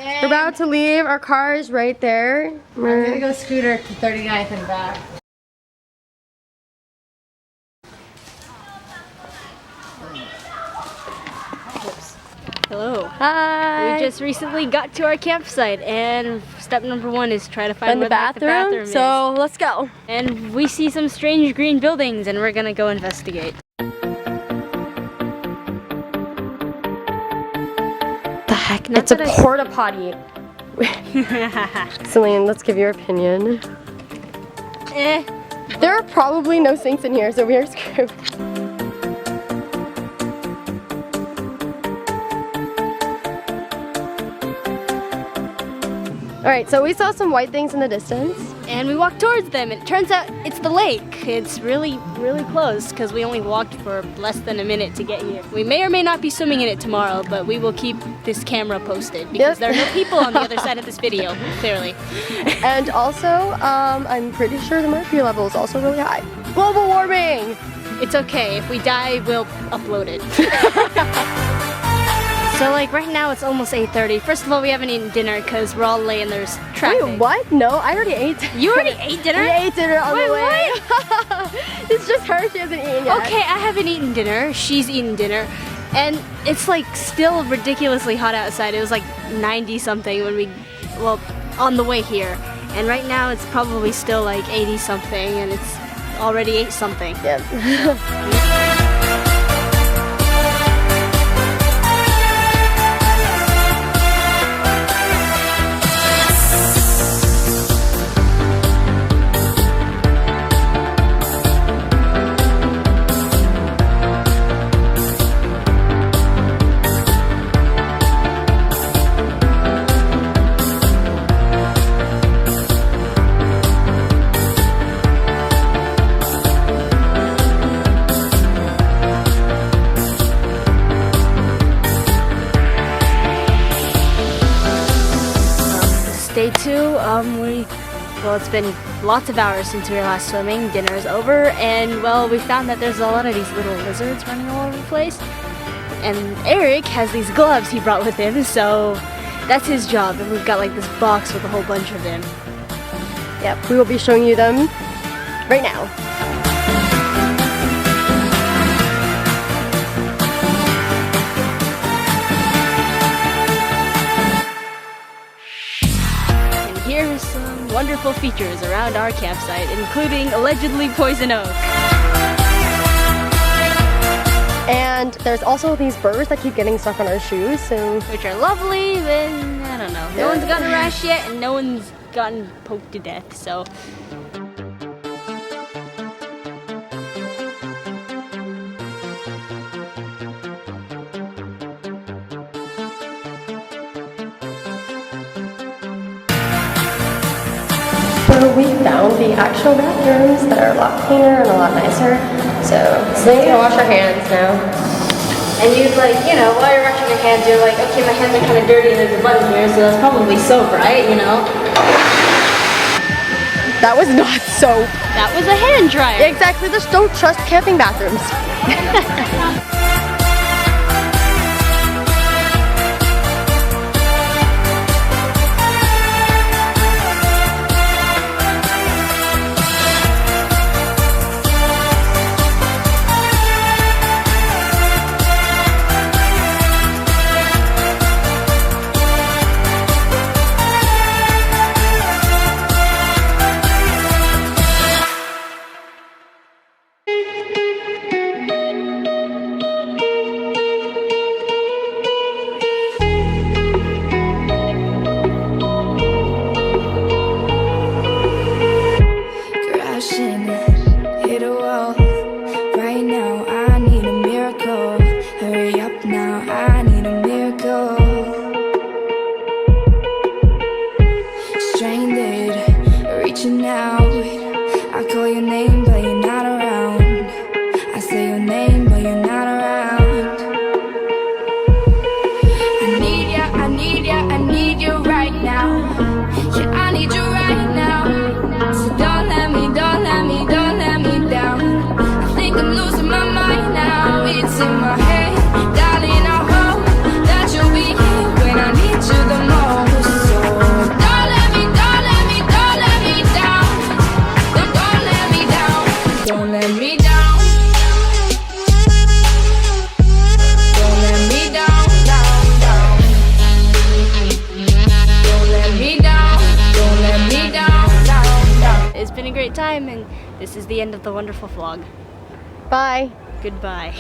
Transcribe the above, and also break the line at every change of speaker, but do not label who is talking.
We're about to leave. Our car is right there.
We're gonna go scooter to 39th and back. Hello.
Hi.
We just recently got to our campsite, and step number 1 is try to find
the
where the bathroom is.
So let's go.
And we see some strange green buildings, and we're gonna go investigate.
The heck? It's a porta potty. Celine, let's give your opinion. There are probably no sinks in here, so we are screwed. Alright, so we saw some white things in the distance.
And we walked towards them, and it turns out it's the lake. It's really, really close, because we only walked for less than a minute to get here. We may or may not be swimming in it tomorrow, but we will keep this camera posted, because there are no people on the other side of this video, clearly.
And also, I'm pretty sure the mercury level is also really high. Global warming!
It's okay, if we die, we'll upload it. So like right now it's almost 8:30. First of all, we haven't eaten dinner because we're all late and there's traffic.
Wait, what? No, I already ate.
You already ate dinner?
We ate dinner on the way.
What?
It's just her, she hasn't eaten yet.
Okay, I haven't eaten dinner. She's eaten dinner. And it's like still ridiculously hot outside. It was like 90 something when we, well, on the way here. And right now it's probably still like 80 something and it's already 8 something.
Yep.
Day 2, well, it's been lots of hours since we were last swimming. Dinner is over, and well, we found that there's a lot of these little lizards running all over the place. And Eric has these gloves he brought with him, so that's his job. And we've got like this box with a whole bunch of them.
Yep, we will be showing you them right now.
Here are some wonderful features around our campsite, including allegedly poison oak.
And there's also these birds that keep getting stuck on our shoes, so...
Which are lovely, but I don't know. No one's gotten a rash yet, and no one's gotten poked to death, so...
So we found the actual bathrooms that are a lot cleaner and a lot nicer. So Celine can wash her hands now.
And you'd like, you know, while you're washing your hands, you're like, okay, my hands are kind of dirty and there's a button here, so that's probably soap, right? You know?
That was not soap.
That was a hand dryer.
Exactly, just don't trust camping bathrooms.
it's been a great time, and this is the end of the wonderful vlog.
Bye.
Goodbye.